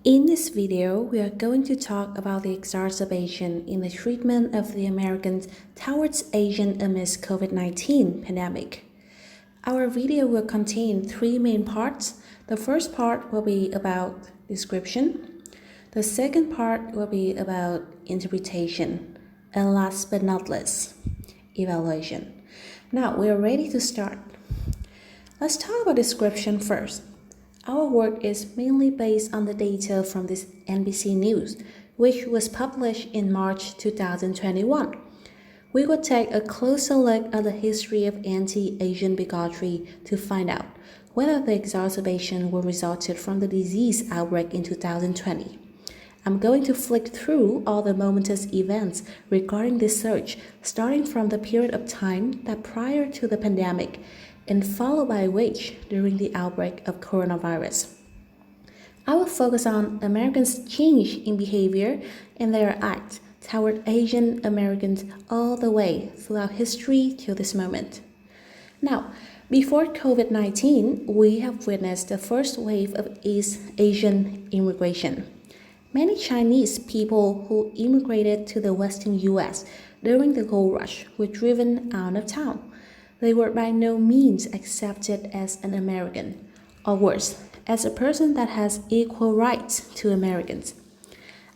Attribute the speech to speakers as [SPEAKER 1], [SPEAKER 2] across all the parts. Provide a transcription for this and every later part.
[SPEAKER 1] In this video, we are going to talk about the exacerbation in the treatment of the Americans towards Asian amidst COVID-19 pandemic. Our video will contain three main parts. The first part will be about description. The second part will be about interpretation. And last but not least, evaluation. Now, we are ready to start. Let's talk about description first. Our work is mainly based on the data from this NBC News, which was published in March 2021. We will take a closer look at the history of anti-Asian bigotry to find out whether the exacerbation were resulted from the disease outbreak in 2020. I'm going to flick through all the momentous events regarding this surge, starting from the period of time that prior to the pandemic and followed by which during the outbreak of coronavirus. I will focus on Americans' change in behavior and their act toward Asian Americans all the way throughout history till this moment. Now, before COVID-19, we have witnessed the first wave of East Asian immigration. Many Chinese people who immigrated to the Western U.S. during the gold rush were driven out of town. They were by no means accepted as an American, or worse, as a person that has equal rights to Americans.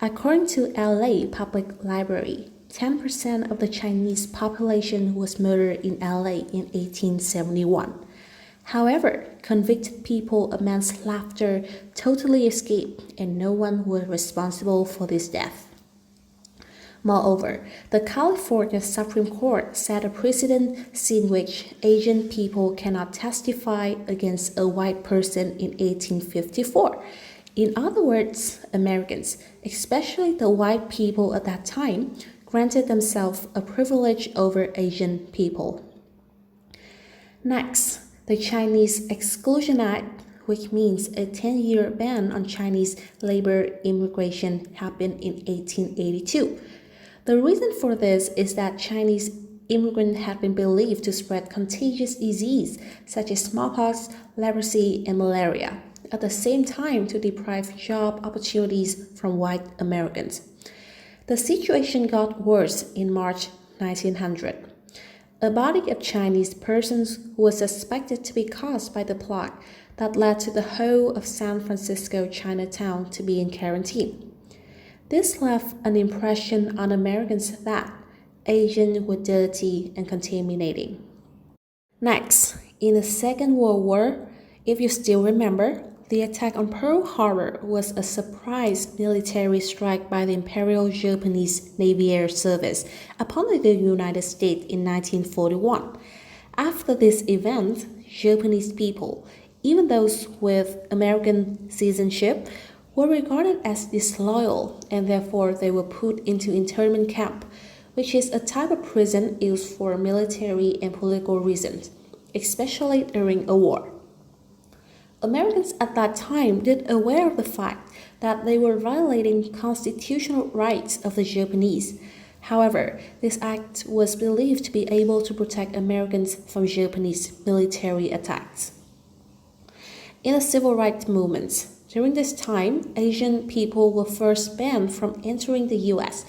[SPEAKER 1] According to LA Public Library, 10% of the Chinese population was murdered in LA in 1871. However, convicted people amidst laughter totally escaped and no one was responsible for this death. Moreover, the California Supreme Court set a precedent in which Asian people cannot testify against a white person in 1854. In other words, Americans, especially the white people at that time, granted themselves a privilege over Asian people. Next, the Chinese Exclusion Act, which means a 10-year ban on Chinese labor immigration, happened in 1882. The reason for this is that Chinese immigrants had been believed to spread contagious disease such as smallpox, leprosy, and malaria, at the same time to deprive job opportunities from white Americans. The situation got worse in March 1900. A body of Chinese persons was suspected to be caused by the plague that led to the whole of San Francisco Chinatown to be in quarantine. This left an impression on Americans that Asians were dirty and contaminating. Next, in the Second World War, if you still remember, the attack on Pearl Harbor was a surprise military strike by the Imperial Japanese Navy Air Service upon the United States in 1941. After this event, Japanese people, even those with American citizenship, were regarded as disloyal and therefore they were put into internment camp, which is a type of prison used for military and political reasons, especially during a war. Americans at that time did aware of the fact that they were violating constitutional rights of the Japanese. However, this act was believed to be able to protect Americans from Japanese military attacks. In the civil rights movements, during this time, Asian people were first banned from entering the U.S.,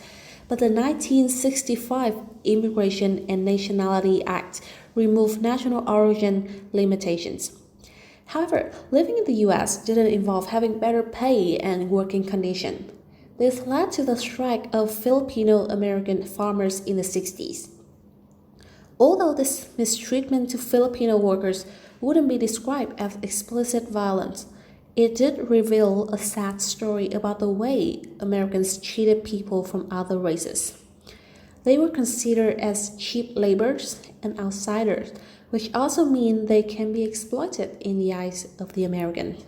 [SPEAKER 1] but the 1965 Immigration and Nationality Act removed national origin limitations. However, living in the U.S. didn't involve having better pay and working conditions. This led to the strike of Filipino-American farmers in the 60s. Although this mistreatment to Filipino workers wouldn't be described as explicit violence, it did reveal a sad story about the way Americans treated people from other races. They were considered as cheap laborers and outsiders, which also means they can be exploited in the eyes of the American.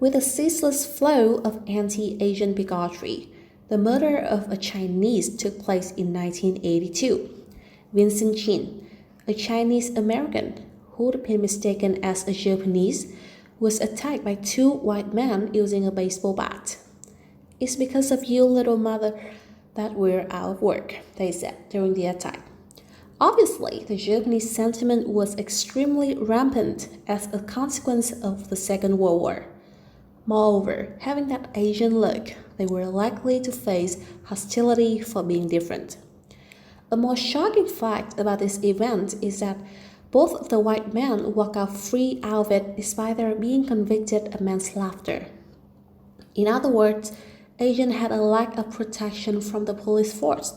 [SPEAKER 1] With a ceaseless flow of anti-Asian bigotry, the murder of a Chinese took place in 1982. Vincent Chin, a Chinese American who had been mistaken as a Japanese, was attacked by two white men using a baseball bat. "It's because of you, little mother, that we're out of work," they said during the attack. Obviously, the Japanese sentiment was extremely rampant as a consequence of the Second World War. Moreover, having that Asian look, they were likely to face hostility for being different. A more shocking fact about this event is that both of the white men walk out free out of it despite their being convicted of manslaughter. In other words, Asians had a lack of protection from the police force,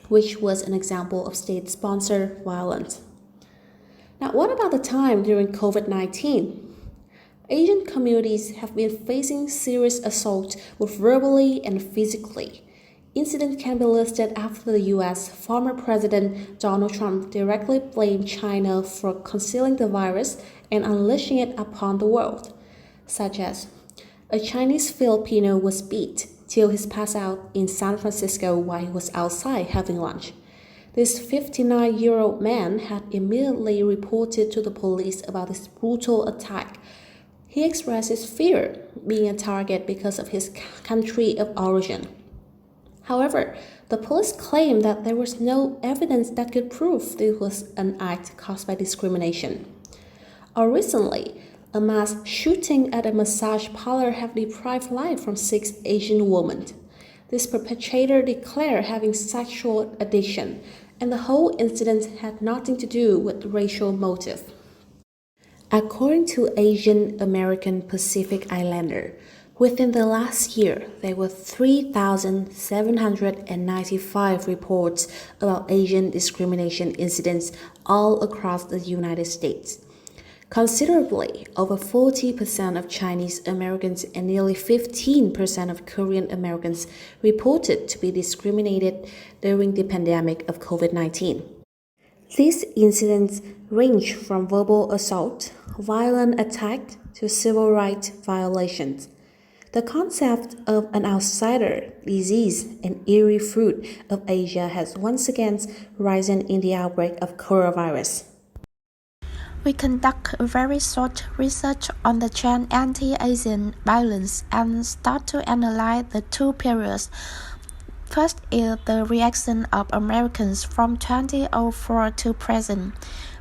[SPEAKER 1] which was an example of state-sponsored violence. Now, what about the time during COVID-19? Asian communities have been facing serious assault both verbally and physically. Incidents can be listed after the US former President Donald Trump directly blamed China for concealing the virus and unleashing it upon the world, such as a Chinese Filipino was beat till he passed out in San Francisco while he was outside having lunch. This 59-year-old man had immediately reported to the police about this brutal attack. He expressed his fear being a target because of his country of origin. However, the police claimed that there was no evidence that could prove this was an act caused by discrimination. Or recently, a mass shooting at a massage parlor have deprived life from 6 Asian women. This perpetrator declared having sexual addiction, and the whole incident had nothing to do with racial motive. According to Asian American Pacific Islander, within the last year, there were 3,795 reports about Asian discrimination incidents all across the United States. Considerably, over 40% of Chinese Americans and nearly 15% of Korean Americans reported to be discriminated during the pandemic of COVID-19. These incidents range from verbal assault, violent attack, to civil rights violations. The concept of an outsider, disease, and eerie fruit of Asia has once again risen in the outbreak of coronavirus.
[SPEAKER 2] We conduct a very short research on the trend anti-Asian violence and start to analyze the two periods. First is the reaction of Americans from 2004 to present,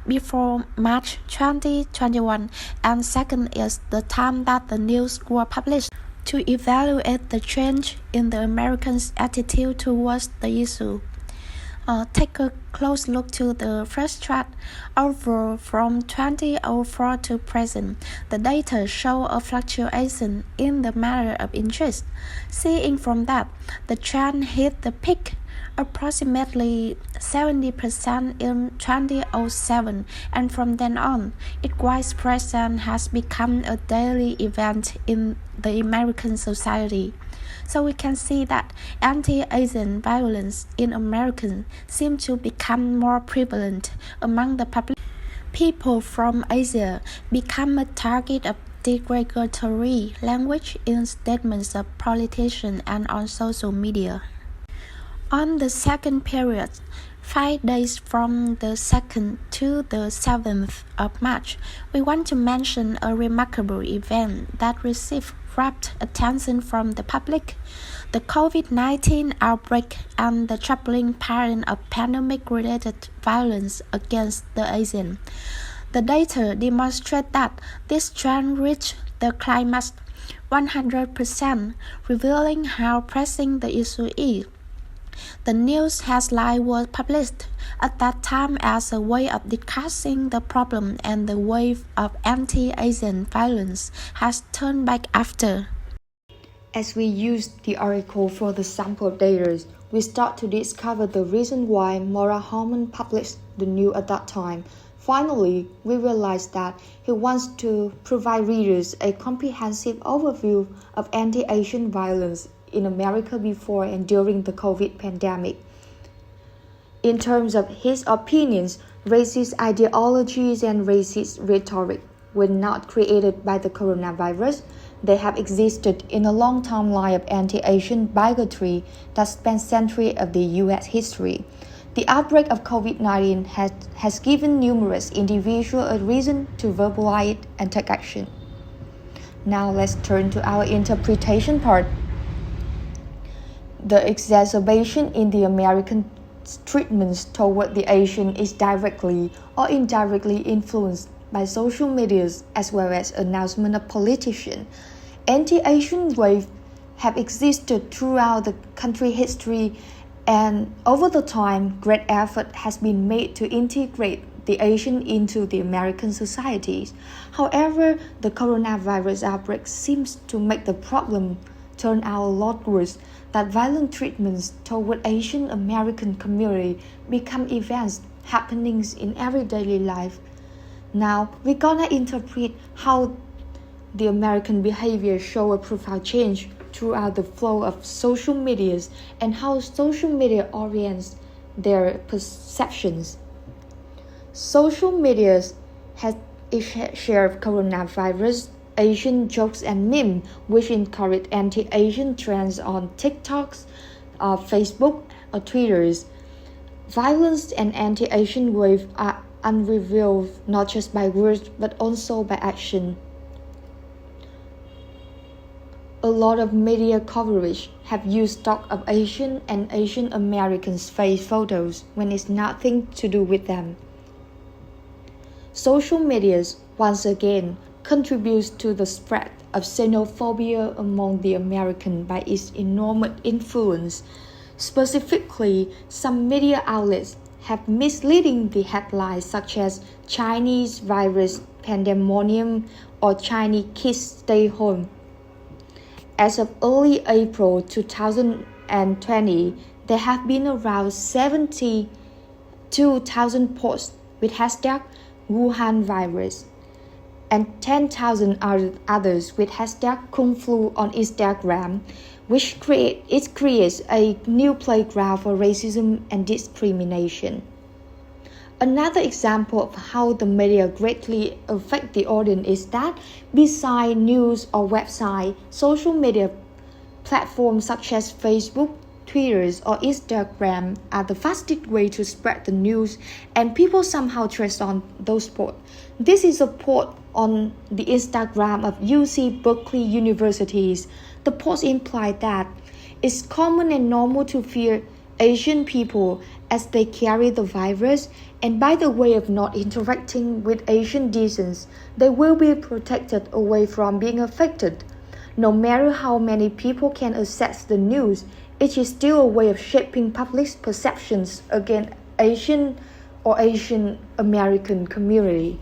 [SPEAKER 2] before March 2021, and second is the time that the news were published, to evaluate the change in the Americans' attitude towards the issue. Take a close look to the first chart. Overall, from 2004 to present, the data show a fluctuation in the matter of interest. Seeing from that, the trend hit the peak, approximately 70% in 2007, and from then on, its widespread has become a daily event in the American society. So we can see that anti-Asian violence in America seems to become more prevalent among the public. People from Asia become a target of derogatory language in statements of politicians and on social media. On the second period, 5 days from the 2nd to the 7th of March, we want to mention a remarkable event that received rapt attention from the public: the COVID-19 outbreak and the troubling pattern of pandemic-related violence against the Asians. The data demonstrate that this trend reached the climax 100%, revealing how pressing the issue is. The news headline was published at that time as a way of discussing the problem, and the wave of anti-Asian violence has turned back after.
[SPEAKER 3] As we used the article for the sample data, we start to discover the reason why Maura Harmon published the news at that time. Finally, we realized that he wants to provide readers a comprehensive overview of anti-Asian violence in America before and during the COVID pandemic. In terms of his opinions, racist ideologies and racist rhetoric were not created by the coronavirus. They have existed in a long timeline of anti-Asian bigotry that spans centuries of the U.S. history. The outbreak of COVID-19 has given numerous individuals a reason to verbalize it and take action. Now let's turn to our interpretation part. The exacerbation in the American treatments toward the Asian is directly or indirectly influenced by social media as well as announcement of politicians. Anti-Asian waves have existed throughout the country history, and over the time, great effort has been made to integrate the Asian into the American societies. However, the coronavirus outbreak seems to make the problem turn out a lot worse, that violent treatments toward Asian American community become events happenings in everyday life. Now, we're gonna interpret how the American behavior show a profound change throughout the flow of social medias and how social media orients their perceptions. Social medias has shared coronavirus, Asian jokes and memes, which encourage anti-Asian trends on TikToks, Facebook, or Twitters. Violence and anti-Asian wave are unrevealed not just by words but also by action. A lot of media coverage have used stock of Asian and Asian Americans' face photos when it's nothing to do with them. Social media, once again, contributes to the spread of xenophobia among the Americans by its enormous influence. Specifically, some media outlets have misleading the headlines such as Chinese virus pandemonium or Chinese kids stay home. As of early April 2020, there have been around 72,000 posts with hashtag Wuhan virus and 10,000 others with hashtag Kung Flu on Instagram, which creates a new playground for racism and discrimination. Another example of how the media greatly affect the audience is that besides news or website, social media platforms such as Facebook, Twitter, or Instagram are the fastest way to spread the news, and people somehow trace on those posts. This is a post on the Instagram of UC Berkeley Universities. The post implied that it's common and normal to fear Asian people as they carry the virus, and by the way of not interacting with Asian citizens, they will be protected away from being affected. No matter how many people can access the news, it is still a way of shaping public perceptions against Asian or Asian American community.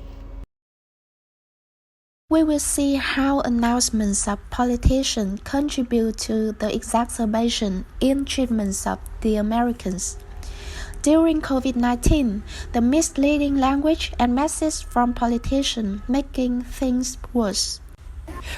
[SPEAKER 2] We will see how announcements of politicians contribute to the exacerbation in treatments of the Americans. During COVID-19, the misleading language and message from politicians making things worse.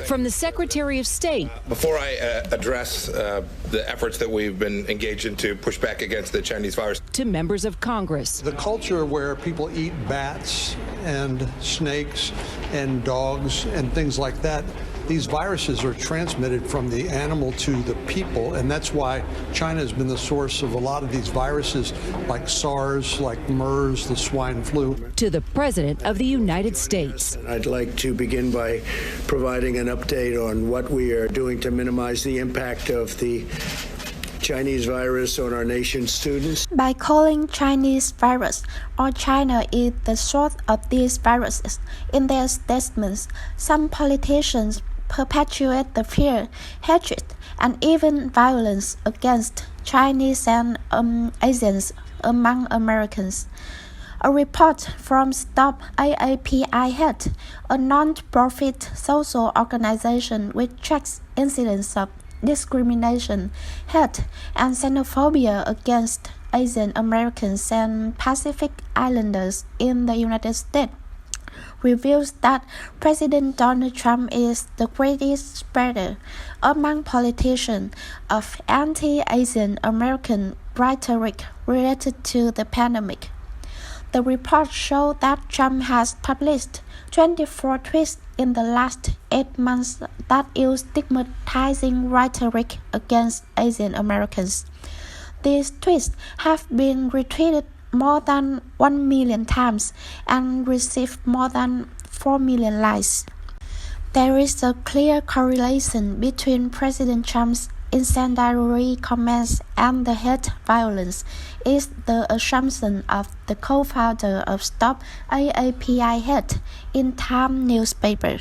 [SPEAKER 4] From the Secretary of State.
[SPEAKER 5] Before I address the efforts that we've been engaged in to push back against the Chinese virus.
[SPEAKER 4] To members of Congress.
[SPEAKER 6] The culture where people eat bats and snakes and dogs and things like that, these viruses are transmitted from the animal to the people, and that's why China has been the source of a lot of these viruses like SARS, like MERS, the swine flu.
[SPEAKER 4] To the President of the United States.
[SPEAKER 7] I'd like to begin by providing an update on what we are doing to minimize the impact of the Chinese virus on our nation's students.
[SPEAKER 2] By calling Chinese virus or China is the source of these viruses in their statements, some politicians perpetuate the fear, hatred, and even violence against Chinese and Asians among Americans. A report from Stop AAPI Hate, a non-profit social organization which tracks incidents of discrimination, hate, and xenophobia against Asian Americans and Pacific Islanders in the United States, reveals that President Donald Trump is the greatest spreader among politicians of anti-Asian American rhetoric related to the pandemic. The report showed that Trump has published 24 tweets in the last 8 months that use stigmatizing rhetoric against Asian Americans. These tweets have been retweeted more than 1 million times and received more than 4 million likes. There is a clear correlation between President Trump's incendiary comments and the hate violence, is the assumption of the co-founder of Stop AAPI Hate in Time newspaper.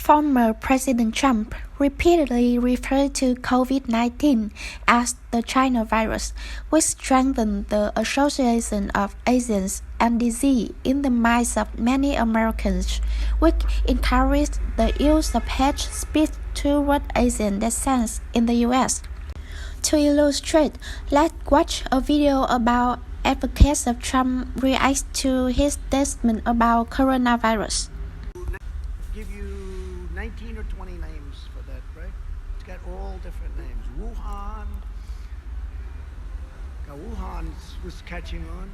[SPEAKER 2] Former President Trump repeatedly referred to COVID-19 as the China virus, which strengthened the association of Asians and disease in the minds of many Americans, which encouraged the use of hate speech toward Asian descent in the U.S. To illustrate, let's watch a video about advocates of Trump react to his statement about coronavirus.
[SPEAKER 8] Give you 19 or 20 names for that, right? It's got all different names. Wuhan. Now, Wuhan was catching on.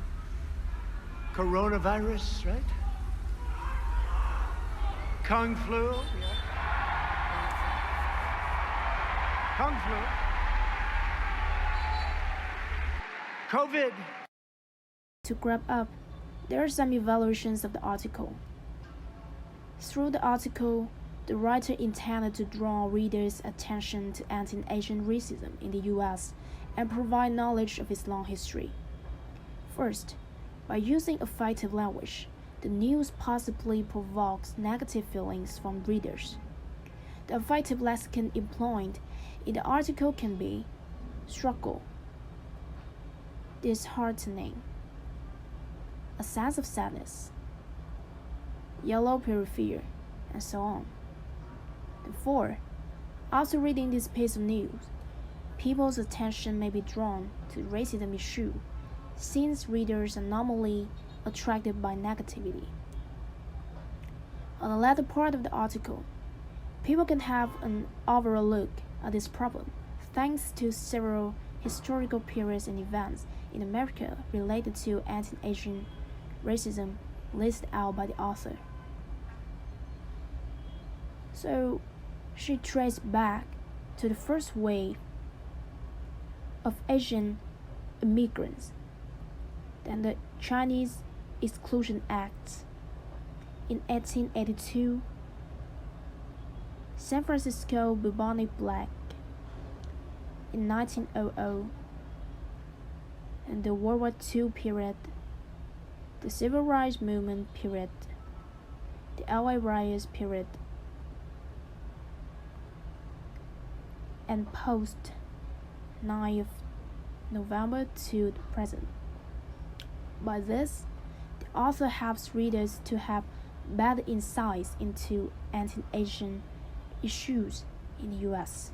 [SPEAKER 8] Coronavirus, right? Kung flu, yeah. Kung flu. COVID.
[SPEAKER 9] To wrap up, there are some evaluations of the article. Through the article, the writer intended to draw readers' attention to anti-Asian racism in the U.S. and provide knowledge of its long history. First, by using effective language, the news possibly provokes negative feelings from readers. The effective lexicon employed in the article can be struggle, disheartening, a sense of sadness, yellow periphia, and so on. Therefore, after reading this piece of news, people's attention may be drawn to the racism issue, since readers are normally attracted by negativity. On the latter part of the article, people can have an overall look at this problem thanks to several historical periods and events in America related to anti-Asian racism listed out by the author. So, she traced back to the first wave of Asian immigrants, then the Chinese Exclusion Act in 1882, San Francisco bubonic plague in 1900, and the World War II period, the Civil Rights Movement period, the LA riots period, and post 9th November to the present. By this, the author helps readers to have better insights into anti-Asian issues in the U.S.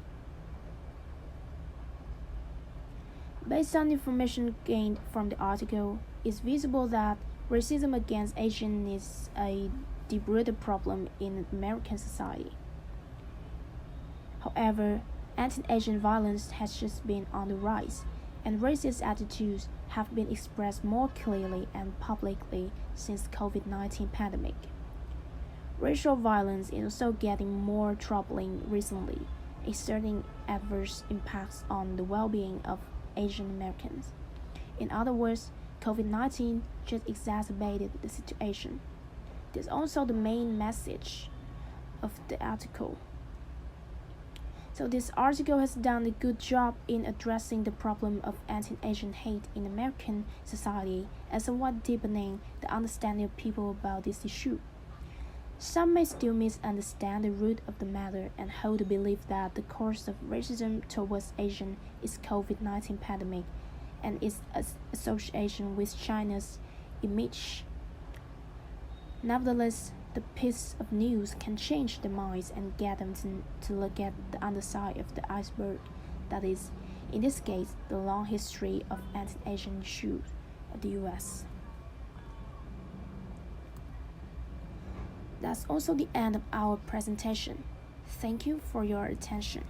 [SPEAKER 9] Based on information gained from the article, it's visible that racism against Asians is a deep-rooted problem in American society. However, anti-Asian violence has just been on the rise, and racist attitudes have been expressed more clearly and publicly since COVID-19 pandemic. Racial violence is also getting more troubling recently, exerting adverse impacts on the well-being of Asian Americans. In other words, COVID-19 just exacerbated the situation. This is also the main message of the article. So this article has done a good job in addressing the problem of anti-Asian hate in American society and somewhat deepening the understanding of people about this issue. Some may still misunderstand the root of the matter and hold the belief that the cause of racism towards Asians is COVID-19 pandemic and its association with China's image. Nevertheless, the piece of news can change their minds and get them to look at the underside of the iceberg, that is, in this case, the long history of anti-Asian issues of the U.S. That's also the end of our presentation. Thank you for your attention.